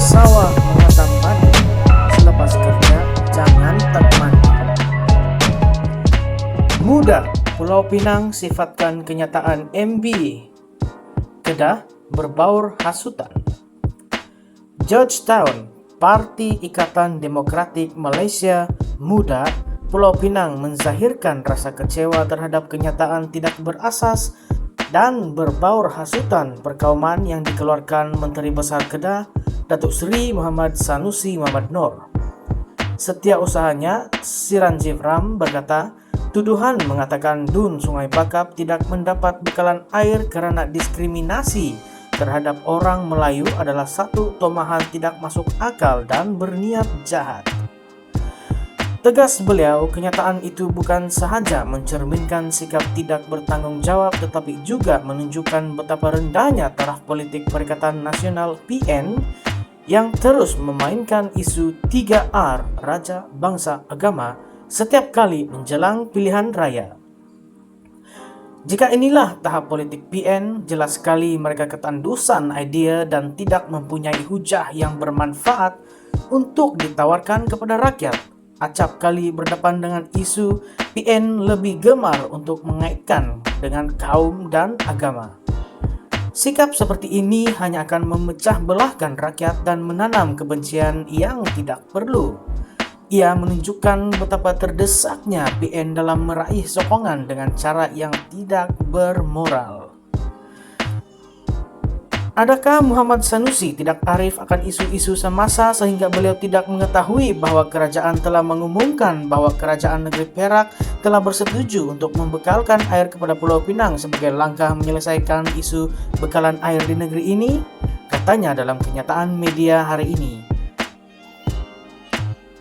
sawah mengatang padi, selepas kerja jangan tak mandi. Muda, Pulau Pinang sifatkan kenyataan MB. Kedah berbaur hasutan. Georgetown, Parti Ikatan Demokratik Malaysia Muda, Pulau Pinang menzahirkan rasa kecewa terhadap kenyataan tidak berasas dan berbaur hasutan perkauman yang dikeluarkan Menteri Besar Kedah, Datuk Seri Muhammad Sanusi Muhammad Noor. Setiausahanya, Siranjeev Ram berkata, tuduhan mengatakan Dun Sungai Bakap tidak mendapat bekalan air kerana diskriminasi terhadap orang Melayu adalah satu tomahan tidak masuk akal dan berniat jahat. Tegas beliau, kenyataan itu bukan sahaja mencerminkan sikap tidak bertanggung jawab tetapi juga menunjukkan betapa rendahnya taraf politik Perikatan Nasional PN yang terus memainkan isu 3R Raja, Bangsa, Agama setiap kali menjelang pilihan raya. Jika inilah tahap politik PN, jelas sekali mereka ketandusan idea dan tidak mempunyai hujah yang bermanfaat untuk ditawarkan kepada rakyat. Acap kali berdepan dengan isu, PN lebih gemar untuk mengaitkan dengan kaum dan agama. Sikap seperti ini hanya akan memecah belahkan rakyat dan menanam kebencian yang tidak perlu. Ia menunjukkan betapa terdesaknya PN dalam meraih sokongan dengan cara yang tidak bermoral. Adakah Muhammad Sanusi tidak arif akan isu-isu semasa sehingga beliau tidak mengetahui bahwa kerajaan telah mengumumkan bahwa kerajaan negeri Perak telah bersetuju untuk membekalkan air kepada Pulau Pinang sebagai langkah menyelesaikan isu bekalan air di negeri ini? Katanya dalam kenyataan media hari ini.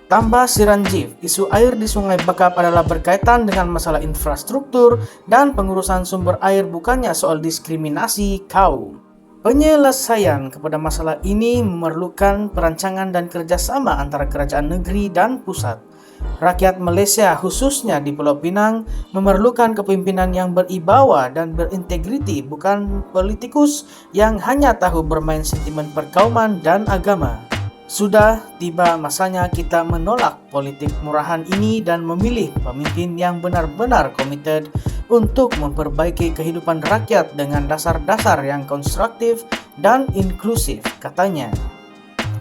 Tambah Siranjeev, isu air di Sungai Bakap adalah berkaitan dengan masalah infrastruktur dan pengurusan sumber air, bukannya soal diskriminasi kaum. Penyelesaian kepada masalah ini memerlukan perancangan dan kerjasama antara kerajaan negeri dan pusat. Rakyat Malaysia khususnya di Pulau Pinang memerlukan kepimpinan yang beribawa dan berintegriti, bukan politikus yang hanya tahu bermain sentimen perkauman dan agama. Sudah tiba masanya kita menolak politik murahan ini dan memilih pemimpin yang benar-benar komited untuk memperbaiki kehidupan rakyat dengan dasar-dasar yang konstruktif dan inklusif, katanya.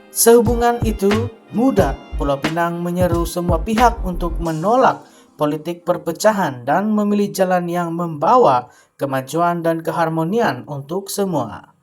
Sehubungan itu, Muda Pulau Pinang menyeru semua pihak untuk menolak politik perpecahan dan memilih jalan yang membawa kemajuan dan keharmonian untuk semua.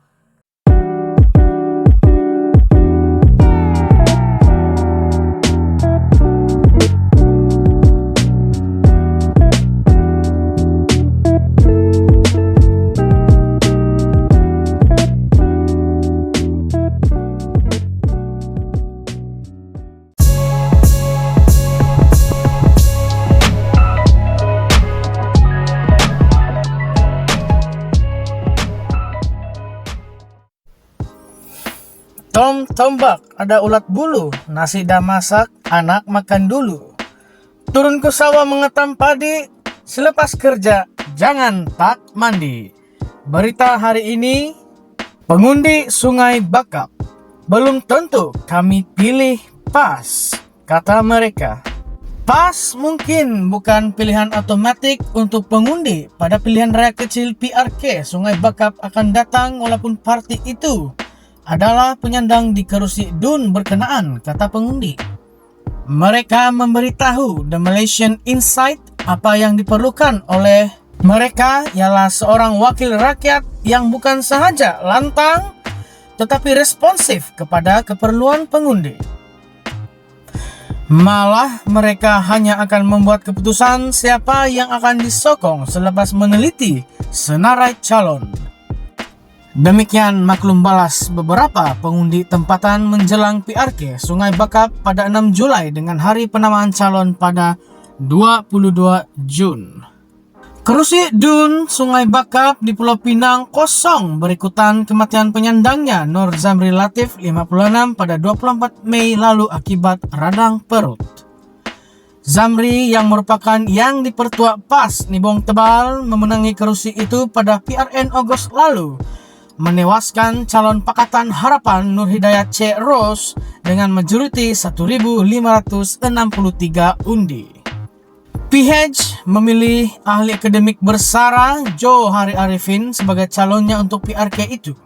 Tom tombak, ada ulat bulu, nasi dah masak, anak makan dulu. Turun ke sawah mengetam padi, selepas kerja jangan tak mandi. Berita hari ini, pengundi Sungai Bakap. Belum tentu kami pilih PAS, kata mereka. PAS mungkin bukan pilihan otomatik untuk pengundi pada pilihan raya kecil PRK Sungai Bakap akan datang walaupun parti itu adalah penyandang di kerusi Dun berkenaan, kata pengundi. Mereka memberitahu The Malaysian Insight apa yang diperlukan oleh mereka ialah seorang wakil rakyat yang bukan sahaja lantang tetapi responsif kepada keperluan pengundi. Malah mereka hanya akan membuat keputusan siapa yang akan disokong selepas meneliti senarai calon. Demikian maklum balas beberapa pengundi tempatan menjelang PRK Sungai Bakap pada 6 Julai dengan hari penamaan calon pada 22 Jun. Kerusi Dun Sungai Bakap di Pulau Pinang kosong berikutan kematian penyandangnya Nur Zamri Latif 56 pada 24 Mei lalu akibat radang perut. Zamri yang merupakan yang dipertua PAS Nibong Tebal memenangi kerusi itu pada PRN Ogos lalu. menewaskan calon Pakatan Harapan Nur Hidayat C. Ros dengan majoriti 1.563 undi. PH memilih ahli akademik bersara Johari Arifin sebagai calonnya untuk PRK itu.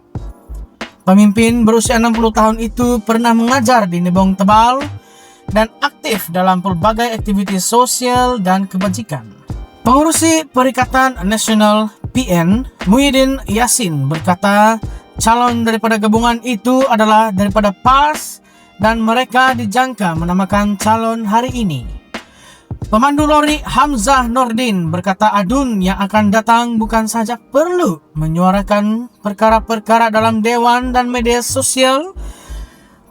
Pemimpin berusia 60 tahun itu pernah mengajar di Nebong Tebal dan aktif dalam berbagai aktivitas sosial dan kebajikan. Pengurusi Perikatan Nasional PN, Muhyiddin Yassin, berkata calon daripada gabungan itu adalah daripada PAS dan mereka dijangka menamakan calon hari ini. Pemandu lori Hamzah Nordin berkata adun yang akan datang bukan saja perlu menyuarakan perkara-perkara dalam dewan dan media sosial,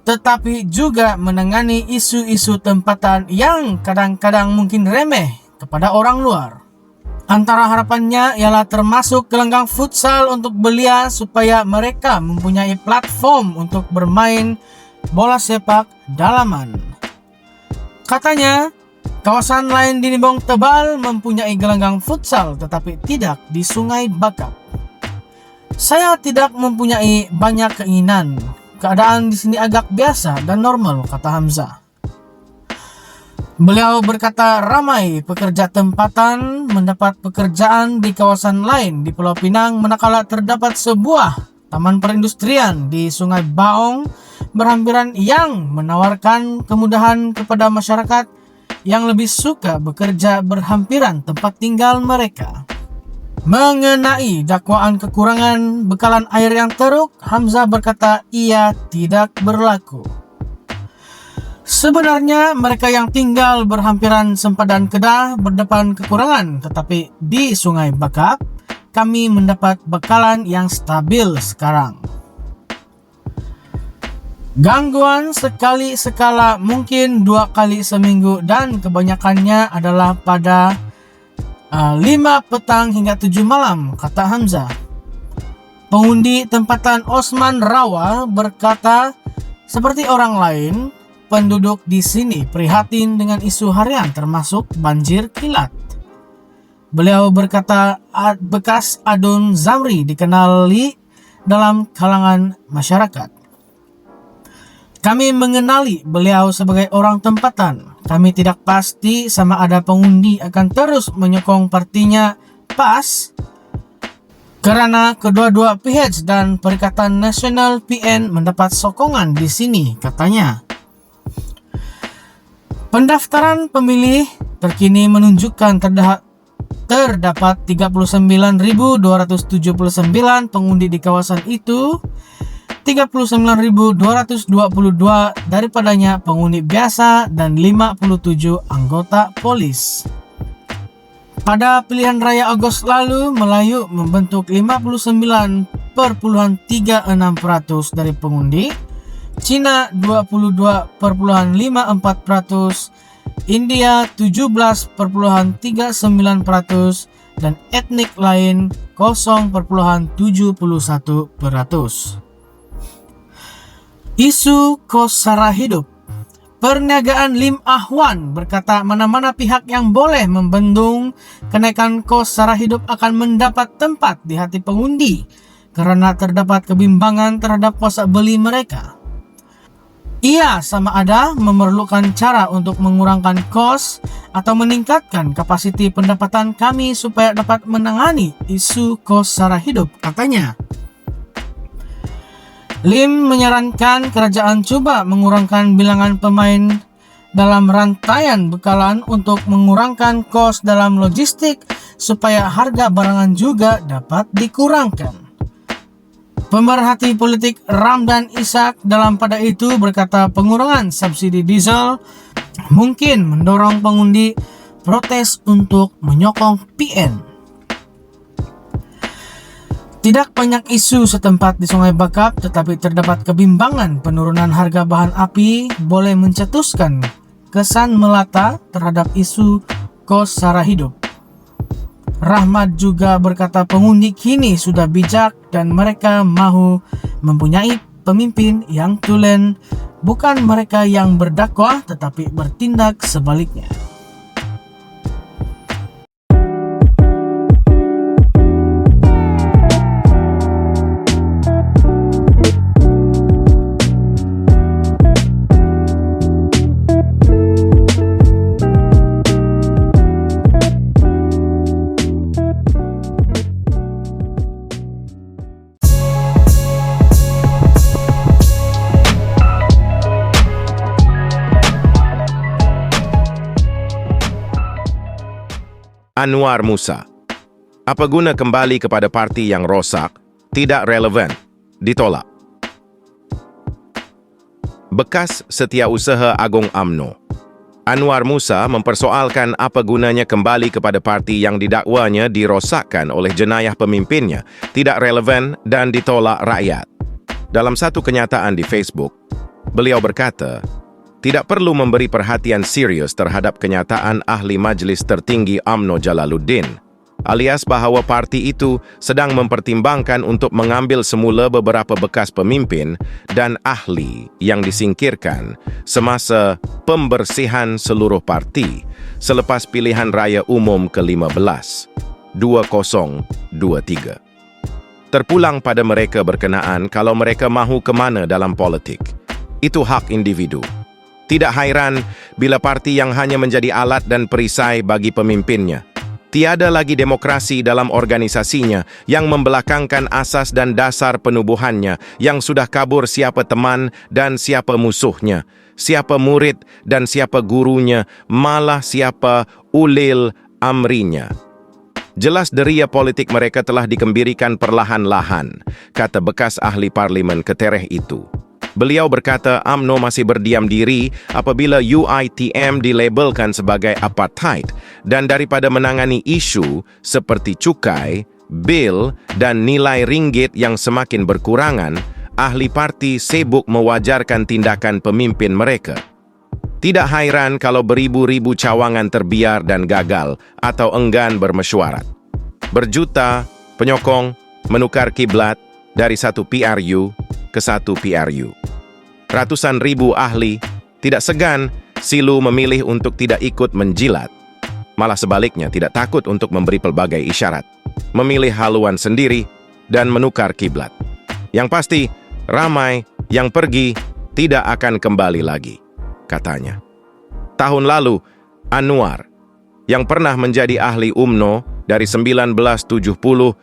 tetapi juga menangani isu-isu tempatan yang kadang-kadang mungkin remeh kepada orang luar. Antara harapannya ialah termasuk gelanggang futsal untuk belia supaya mereka mempunyai platform untuk bermain bola sepak dalaman. Katanya, kawasan lain di Nebong Tebal mempunyai gelanggang futsal tetapi tidak di Sungai Bakap. Saya tidak mempunyai banyak keinginan. Keadaan di sini agak biasa dan normal, kata Hamzah. Beliau berkata ramai pekerja tempatan mendapat pekerjaan di kawasan lain di Pulau Pinang manakala terdapat sebuah taman perindustrian di Sungai Baong berhampiran yang menawarkan kemudahan kepada masyarakat yang lebih suka bekerja berhampiran tempat tinggal mereka. Mengenai dakwaan kekurangan bekalan air yang teruk, Hamzah berkata ia tidak berlaku. Sebenarnya mereka yang tinggal berhampiran sempadan Kedah berdepan kekurangan, tetapi di Sungai Bakap kami mendapat bekalan yang stabil sekarang. Gangguan sekali sekala mungkin 2 kali seminggu dan kebanyakannya adalah pada 5 petang hingga 7 malam, kata Hamzah. Pengundi tempatan Osman Rawa berkata, seperti orang lain, penduduk di sini prihatin dengan isu harian termasuk banjir kilat. Beliau berkata bekas Adun Zamri dikenali dalam kalangan masyarakat. Kami mengenali beliau sebagai orang tempatan. Kami tidak pasti sama ada pengundi akan terus menyokong partinya PAS karena kedua-dua PH dan Perikatan Nasional PN mendapat sokongan di sini, katanya. Pendaftaran pemilih terkini menunjukkan terdapat 39.279 pengundi di kawasan itu. 39.222 daripadanya pengundi biasa dan 57 anggota polis. Pada pilihan raya Agustus lalu, Melayu membentuk 59,36% dari pengundi, Cina 22,54%, India 17,39%, dan etnik lain 0,71%. Isu kos sara hidup. Perniagaan Lim Ahwan berkata mana-mana pihak yang boleh membendung kenaikan kos sara hidup akan mendapat tempat di hati pengundi karena terdapat kebimbangan terhadap kuasa beli mereka. Ia sama ada memerlukan cara untuk mengurangkan kos atau meningkatkan kapasiti pendapatan kami supaya dapat menangani isu kos sara hidup, katanya. Lim menyarankan kerajaan coba mengurangkan bilangan pemain dalam rantaian bekalan untuk mengurangkan kos dalam logistik supaya harga barangan juga dapat dikurangkan. Pemerhati politik Ramdan Ishak dalam pada itu berkata pengurangan subsidi diesel mungkin mendorong pengundi protes untuk menyokong PN. Tidak banyak isu setempat di Sungai Bakap, tetapi terdapat kebimbangan penurunan harga bahan api boleh mencetuskan kesan melata terhadap isu kos sara hidup. Rahmat juga berkata pengundi kini sudah bijak dan mereka mahu mempunyai pemimpin yang tulen, bukan mereka yang berdakwah tetapi bertindak sebaliknya. Anwar Musa. Apa guna kembali kepada parti yang rosak, tidak relevan, ditolak. Bekas Setiausaha Agung UMNO. Anwar Musa mempersoalkan apa gunanya kembali kepada parti yang didakwanya dirosakkan oleh jenayah pemimpinnya, tidak relevan dan ditolak rakyat. Dalam satu kenyataan di Facebook, beliau berkata, tidak perlu memberi perhatian serius terhadap kenyataan ahli Majlis Tertinggi UMNO Jalaluddin, alias bahwa parti itu sedang mempertimbangkan untuk mengambil semula beberapa bekas pemimpin dan ahli yang disingkirkan semasa pembersihan seluruh parti selepas pilihan raya umum ke-15, 2023. Terpulang pada mereka berkenaan kalau mereka mahu ke mana dalam politik. Itu hak individu. Tidak hairan bila parti yang hanya menjadi alat dan perisai bagi pemimpinnya. Tiada lagi demokrasi dalam organisasinya yang membelakangkan asas dan dasar penubuhannya, yang sudah kabur siapa teman dan siapa musuhnya, siapa murid dan siapa gurunya, malah siapa ulil amrinya. Jelas deria politik mereka telah dikembirikan perlahan-lahan, kata bekas ahli parlimen ketereh itu. Beliau berkata UMNO masih berdiam diri apabila UiTM dilabelkan sebagai apartheid, dan daripada menangani isu seperti cukai, bil, dan nilai ringgit yang semakin berkurangan, ahli parti sibuk mewajarkan tindakan pemimpin mereka. Tidak hairan kalau beribu-ribu cawangan terbiar dan gagal atau enggan bermesyuarat. Berjuta penyokong menukar kiblat dari satu PRU ke satu PRU. Ratusan ribu ahli tidak segan silu memilih untuk tidak ikut menjilat. Malah sebaliknya tidak takut untuk memberi pelbagai isyarat, memilih haluan sendiri, dan menukar kiblat. Yang pasti, ramai yang pergi tidak akan kembali lagi, katanya. Tahun lalu, Anwar, yang pernah menjadi ahli UMNO dari 1972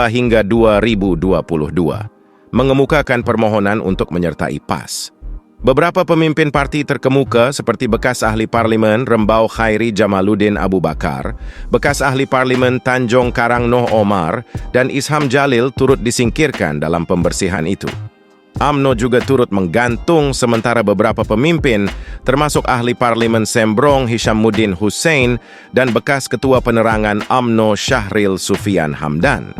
hingga 2022, mengemukakan permohonan untuk menyertai PAS. Beberapa pemimpin parti terkemuka seperti bekas ahli parlimen Rembau Khairi Jamaluddin Abu Bakar, bekas ahli parlimen Tanjung Karang Noh Omar, dan Isham Jalil turut disingkirkan dalam pembersihan itu. UMNO juga turut menggantung sementara beberapa pemimpin, termasuk ahli parlimen Sembrong Hishamuddin Hussein dan bekas ketua penerangan UMNO Syahril Sufian Hamdan.